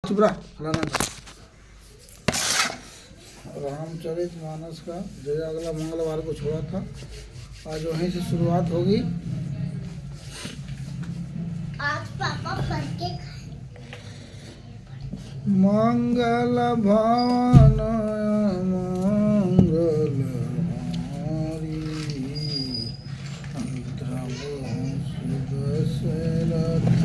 चुप रहा फलाना था। रामचरित मानस का जो अगला मंगलवार को छोड़ा था, आज वहीं से शुरुआत होगी। आज पापा पढ़ के मंगल भवन मंगल हारी दशरथ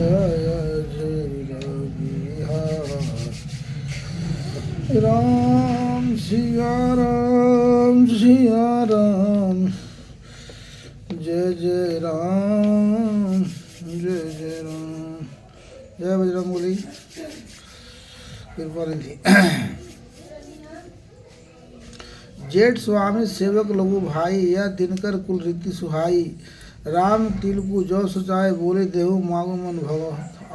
राम सिया राम सिया राम, जय जय राम जय जय राम। जय बजरंगबली कृपा निधि। जेठ स्वामी सेवक लघु भाई, यह दिनकर कुल रीति सुहाई। राम तिलकु जो सचाए, बोले देहु मांगो मन भव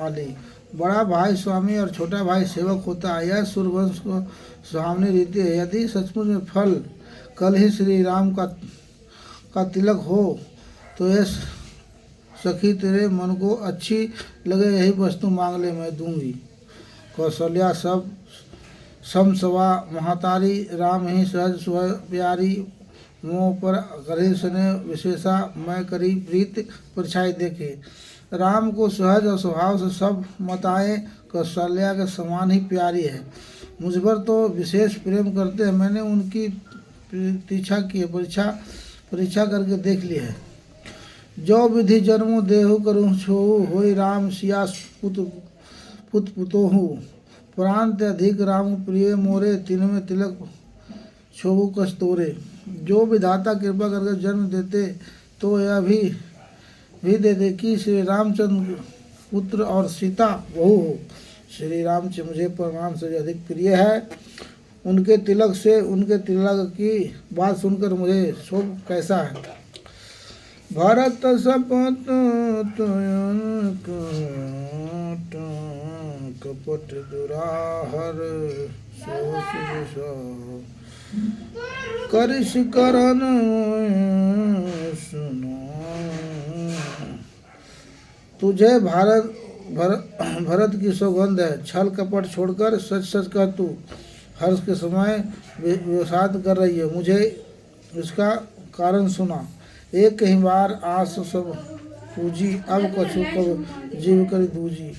आले। बड़ा भाई स्वामी और छोटा भाई सेवक होता है, यह सूर्यवंश को सुहावनी रीति है। यदि सचमुच में फल कल ही श्री राम का तिलक हो तो यह सखी तेरे मन को अच्छी लगे, यही वस्तु मांग ले मैं दूंगी। कौशल्या सब समसवा महातारी, राम ही सहज स्व प्यारी। मोह पर करे सने विशेषा, मैं करी प्रीत परछाई देखे। राम को सहज और स्वभाव से सब मताएं कौशल्या के समान ही प्यारी है। मुझ पर तो विशेष प्रेम करते हैं, मैंने उनकी प्रतीक्षा की है, परीक्षा करके देख ली है। जो विधि जन्मो देहु करूँ छोहु, होई राम सिया पुत पुतोहु। प्रांत अधिक राम प्रिय मोरे, तिनमें तिलक छोहु कस्तूरे। जो विधाता कृपा करके जन्म देते तो यह भी देते कि श्री रामचंद्र पुत्र और सीता बहू हो। श्री राम से मुझे प्रमाण से अधिक प्रिय है। उनके तिलक की बात सुनकर मुझे शोक कैसा है। भरत सपत कपट दुराहर, करिश करन सुनो। तुझे भरत की सौगंध है, छल कपट छोड़कर सच सच कह तू हर्ष के समय विषाद कर रही है। मुझे इसका कारण सुना। एक ही बार आस सब पूजी, अब कछु कब जीव करी दूजी।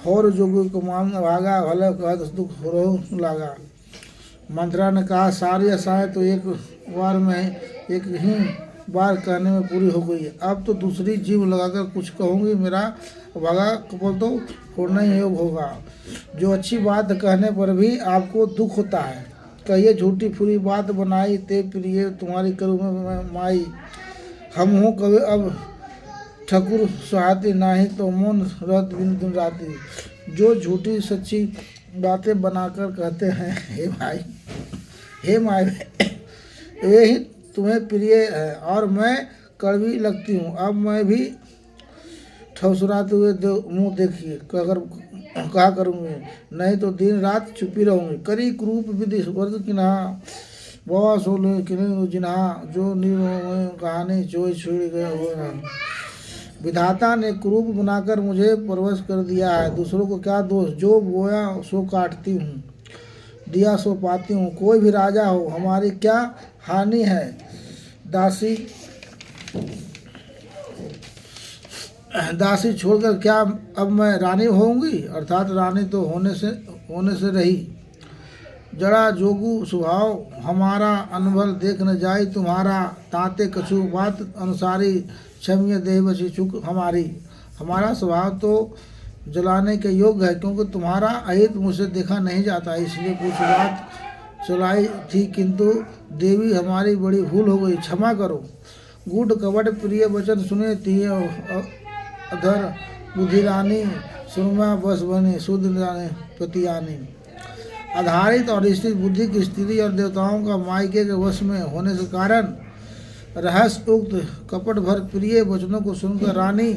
और जोगी को मान भागा, भले कहत दुख हो लागा। मंत्रा ने कहा सारी आशाएं तो एक ही बार कहने में पूरी हो गई है। अब तो दूसरी जीव लगाकर कुछ कहूँगी, मेरा भागा कपल तो फोड़ना ही योग होगा। जो अच्छी बात कहने पर भी आपको दुख होता है, कहिए झूठी फूरी बात बनाई, ते प्रिय तुम्हारी करूँ मैं माई। हम हूँ कभी अब ठकुर सुहाती, नाही तो मन रहत बिन दिन राती। जो झूठी सच्ची बातें बनाकर कहते हैं, हे माई वे ही तुम्हें प्रिय है और मैं कड़वी लगती हूँ। अब मैं भी ठौसराते हुए मुँह देखिए कहा करूँगी, नहीं तो दिन रात चुपी रहूँगी। करी क्रूप विधि वर्ग किन्हा, बवा सोले किन्हीं जिन्हा, जो निर्मोह कहानी जो छुड़ गए हो। विधाता ने क्रूप बनाकर मुझे परवश कर दिया है, दूसरों को क्या दोष। जो बोया सो काटती हूँ, दिया सो पाती हूँ। कोई भी राजा हो, हमारी क्या हानि है। दासी छोड़कर क्या अब मैं रानी होऊंगी, अर्थात रानी तो होने से रही। जड़ा जोगू स्वभाव हमारा, अनबल देख न जाई तुम्हारा। ताते कछु बात अनुसारी, क्षम्य देह बसी चुक हमारी। हमारा स्वभाव तो जलाने के योग्य है, क्योंकि तुम्हारा अहित मुझसे देखा नहीं जाता, इसलिए कुछ बात चलाई थी, किंतु देवी हमारी बड़ी भूल हो गई, क्षमा करो। गुड कपट प्रिय वचन सुने तिये अधर बुद्धि रानी, सुरमा बस बने शुद्ध जाने पतियानी। आधारित और स्थित बुद्धि की स्थिति और देवताओं का मायके के वश में होने के कारण रहस्य उक्त कपट भर प्रिय वचनों को सुनकर रानी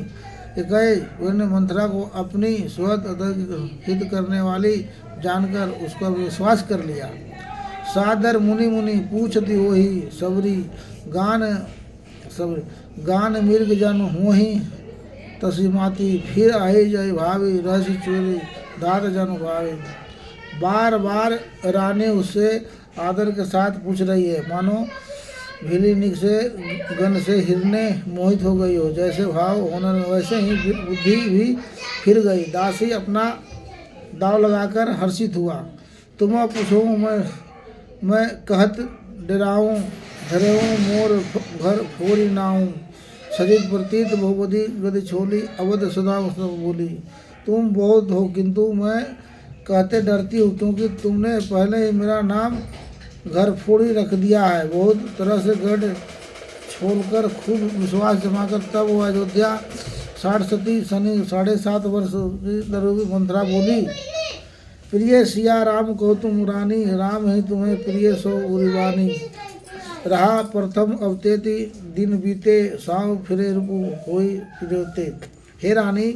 ने मंथरा को अपनी स्वत हित करने वाली जानकर उसका विश्वास कर लिया। सादर मुनि पूछती वही सबरी, गान मृग जन होही तसी माती। फिर आई जय भावी रहस्य चोरी दात जन भावे। बार बार रानी उससे आदर के साथ पूछ रही है, मानो भीलिनिक से गन से हिरने मोहित हो गई हो। जैसे भाव होने वैसे ही बुद्धि भी फिर गई। दासी अपना दाव लगाकर हर्षित हुआ। तुम पूछो मैं कहत डराऊं धरेऊं मोर घर फोरी नाऊं। सजित प्रतीत बहुबदी गति छोली अवध सदा बोली। तुम बहुत हो किंतु मैं कहते डरती हूँ, क्योंकि तुमने पहले ही मेरा नाम घर फोड़ी रख दिया है। बहुत तरह से गढ़ छोड़कर खूब विश्वास जमाकर तब वो अयोध्या 60 सती सनी 7.5 वर्ष की दरोगी मंत्रा बोली। प्रिय सिया राम को तुम रानी, राम ही तुम्हें प्रिय सो उरिवानी। रहा प्रथम अवतेति दिन बीते, साव फिरे रूपु होई प्रियोते। हे रानी,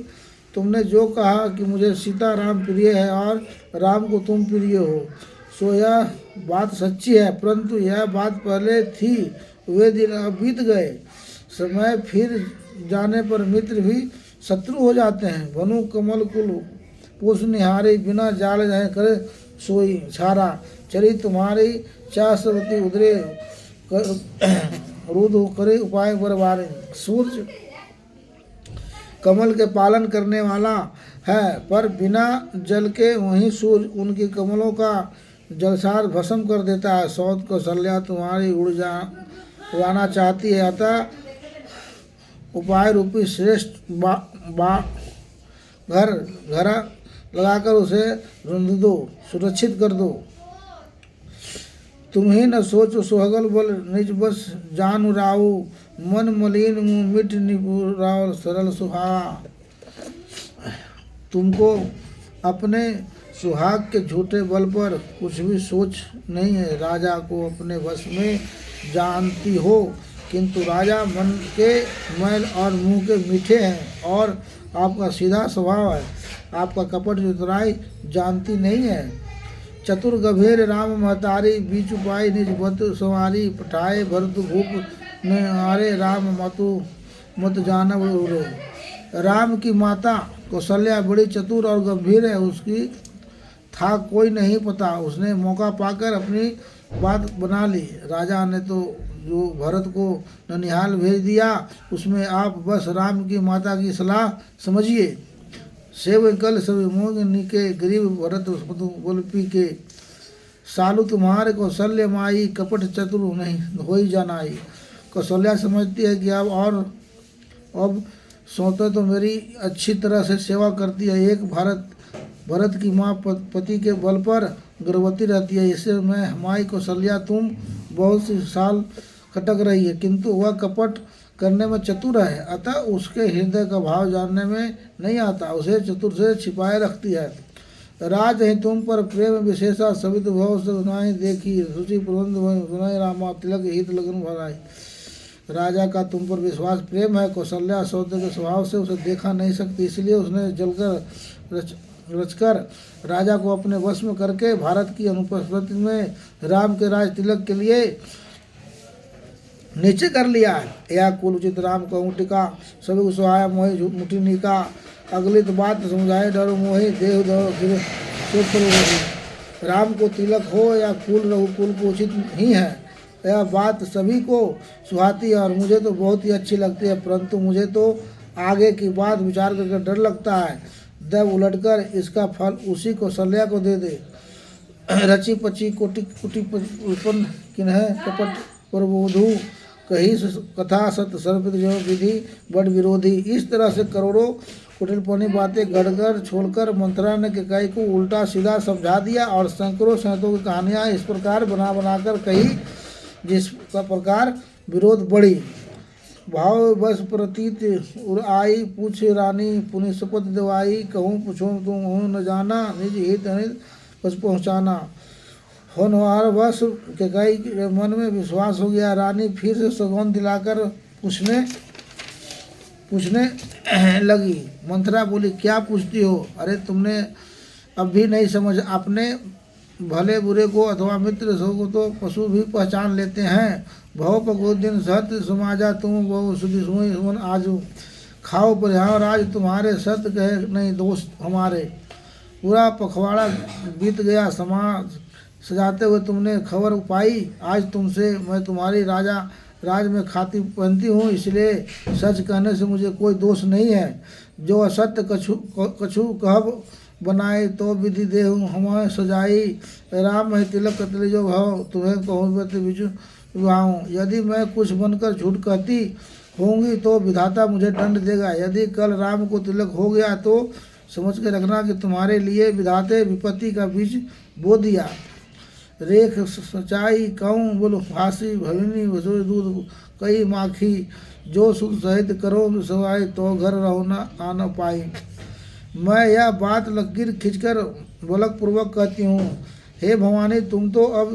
तुमने जो कहा कि मुझे सीता राम प्रिय है और राम को तुम प्रिय हो, सो यह बात सच्ची है, परंतु यह बात पहले थी, वे दिन अब बीत गए। समय फिर जाने पर मित्र भी शत्रु हो जाते हैं। भनु कमल कुल पुष निहारी, बिना जाल जाए करे सोई छारा। चली तुम्हारी चासवती उदरे रुद्ध करे उपाय बरबारे। सूर्य कमल के पालन करने वाला है, पर बिना जल के वहीं सूर्य उनकी कमलों का जलसार भस्म कर देता है। सौत कौशल्या तुम्हारी उड़ाना चाहती है, अतः उपाय रूपी श्रेष्ठ घर लगाकर उसे रुंध दो, सुरक्षित कर दो। तुम ही न सोचो सुहगल बल निज बस जानु राऊ। मन मलिन मुँह मिट निपुराव सरल सुहावा। तुमको अपने सुहाग के झूठे बल पर कुछ भी सोच नहीं है। राजा को अपने वश में जानती हो, किंतु राजा मन के मैल और मुंह के मीठे हैं, और आपका सीधा स्वभाव है। आपका कपट चतुराई जानती नहीं है। चतुर गंभीर राम महतारी, बीच उपाय निज बत सवारी। पठाए भरत भूप न आरे, राम मतु मत जानव उरे। राम की माता कौशल्या बड़ी चतुर और गंभीर है, उसकी था कोई नहीं पता। उसने मौका पाकर अपनी बात बना ली। राजा ने तो जो भरत को ननिहाल भेज दिया, उसमें आप बस राम की माता की सलाह समझिए। सेव कल सभी मोग निके, गरीब भरत गोलपी के। सालू तुम्हारे कौशल्य माई, कपट चतुर नहीं हो ही जानाई। कौशल्या समझती है कि अब सौते तो मेरी अच्छी तरह से सेवा करती है। एक भरत की माँ पति के बल पर गर्भवती रहती है, इससे मैं हमारी कौशल्या तुम बहुत सी साल खटक रही है, किंतु वह कपट करने में चतुर है, अतः उसके हृदय का भाव जानने में नहीं आता, उसे चतुर से छिपाए रखती है। राज है तुम पर प्रेम विशेषा, सवित भव सुनाई देखी। रुचि प्रबंध सुनाई रामा, तिलक हित लगन भराई। राजा का तुम पर विश्वास प्रेम है। कौशल्या सौदे के स्वभाव से उसे देखा नहीं सकती, इसलिए उसने जलकर रचकर राजा को अपने वश में करके भारत की अनुपस्थिति में राम के राज तिलक के लिए नीचे कर लिया है। या कुल उचित राम कहूँ टिका, सभी सुहाया मोहि मुठी निका। अगली तो बात समझाए डरो मोहि, देव दो फिर राम को तिलक हो या कुल रघुकुल को उचित ही है। यह बात सभी को सुहाती है और मुझे तो बहुत ही अच्छी लगती है, परंतु मुझे तो आगे की बात विचार करके डर लगता है। देव उलटकर इसका फल उसी कौशल्या को दे दे। रची पची कोटि कुटी उत्पन्न किन्ह कपट प्रबोधु, कही कथा सत्य सर्पित जो विधि बड़ विरोधी। इस तरह से करोड़ों कुटिलपनी बातें गढ़कर छोड़कर मंत्रा ने कैकेयी को उल्टा सीधा समझा दिया और सैकड़ों सैतों की कहानियाँ इस प्रकार बनाकर कही, जिस प्रकार विरोध बढ़ी। भाव बस प्रतीत उर आई, पूछे रानी पुनि शपथ दिवाई। कहूँ पूछो तुम हो न जाना, निज हित अनित बस पहुँचाना। होनहार बस कैकेयी के मन में विश्वास हो गया। रानी फिर से सौगंध दिलाकर पूछने लगी। मंत्रा बोली, क्या पूछती हो? अरे तुमने अब भी नहीं समझ, अपने भले बुरे को अथवा मित्र सो को तो पशु भी पहचान लेते हैं। भव पको दिन सत्य समाजा, तुम बहु सुधि सुई सुमन आजू। खाओ परिहार राज तुम्हारे, सत्य कहे नहीं दोस्त हमारे। पूरा पखवाड़ा बीत गया, समाज सजाते हुए तुमने खबर पाई। आज तुमसे मैं तुम्हारी राज में खाती पहनती हूँ, इसलिए सच कहने से मुझे कोई दोष नहीं है। जो असत्य कछु कह बनाए तो विधि दे हमें सजाई। राम है तिलक कतले जो भाव, तुम्हें कहूँ बिजु विवाहूँ। यदि मैं कुछ बनकर झूठ कहती होंगी तो विधाता मुझे दंड देगा। यदि कल राम को तिलक हो गया तो समझ के रखना कि तुम्हारे लिए विधाते विपत्ति का बीज बो दिया। रेख सच्चाई कहूँ बोलो फांसी भविनी भसोई दूध कई माखी। जो सुख सहित करो सवाई तो घर रहो न आना पाई। मैं यह बात लकीर खींचकर बलक पूर्वक कहती हूँ, हे भवानी तुम तो अब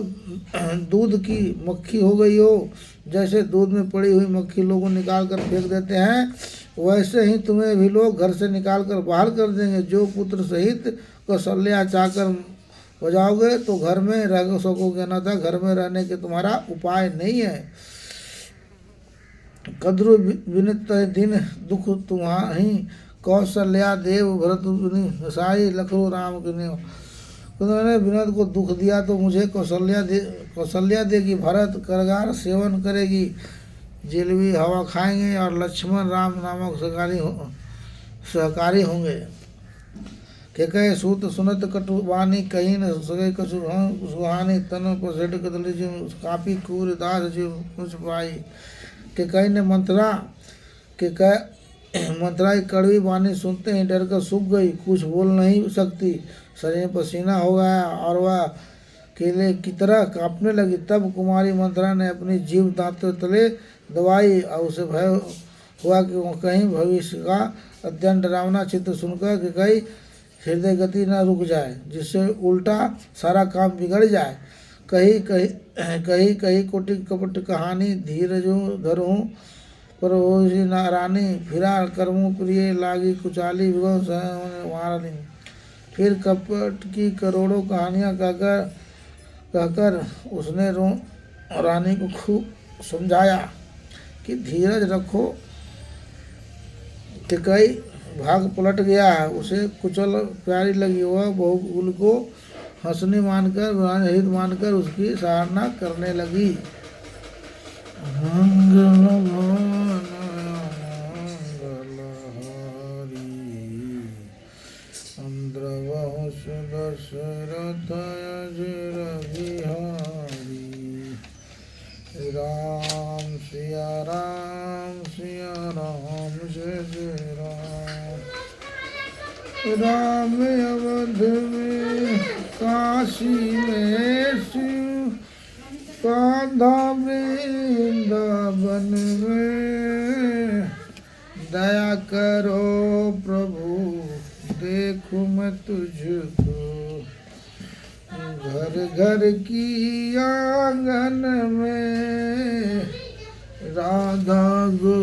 दूध की मक्खी हो गई हो। जैसे दूध में पड़ी हुई मक्खी लोगों निकाल कर फेंक देते हैं, वैसे ही तुम्हें भी लोग घर से निकाल कर बाहर कर देंगे। जो पुत्र सहित कौशल्या चाहकर बजाओगे तो घर में रह सकोगे न था। घर में रहने के तुम्हारा उपाय नहीं है। कद्रु विनित दिन दुख तुम्हारी, कौशल्या देव भरत साई लखो राम के नेव। उन्होंने विनोद को दुख दिया तो मुझे कौशल्या देगी। भरत करगार सेवन करेगी, जिलवी हवा खाएंगे और लक्ष्मण राम नामक सहकारी होंगे। के कहे सूत सुनत कटुवानी, कहीं न सगे कछु सुहानी। तन पसेट कदली जी कापी कूर दास जी कुछ पाई। के कहीं ने मंत्रा के कह मंत्रा की कड़वी वाणी सुनते ही डर कर सूख गई, कुछ बोल नहीं सकती। शरीर में पसीना हो गया और वह केले की तरह कांपने लगी। तब कुमारी मंत्रा ने अपनी जीभ दांतों तले दबाई और उसे भय हुआ कि वो कहीं भविष्य का अत्यंत डरावना चित्र सुनकर कि कहीं हृदय गति न रुक जाए, जिससे उल्टा सारा काम बिगड़ जाए। कहीं कोटि कपट कहानी, धीरज धरूँ पर होशी ना रानी। फिरा कर्मों प्रिय लागी कुचाली, मारनी। फिर कपट की करोड़ों कहानियाँ कहकर उसने रानी को खूब समझाया कि धीरज रखो। कि कई भाग पलट गया, उसे कुचल प्यारी लगी। वह बहुकुल को हंसनी मानकर हित मानकर उसकी सराहना करने लगी। मंगल भवन मंगलहारी, अंद्रवंश दशरथ अजर बिहारी। राम सिया राम जय जय राम। राम अवध में काशी में शिव, कान्हा वृंदावन में। दया करो प्रभु देखूं मैं तुझको, घर घर की आंगन में राधा गो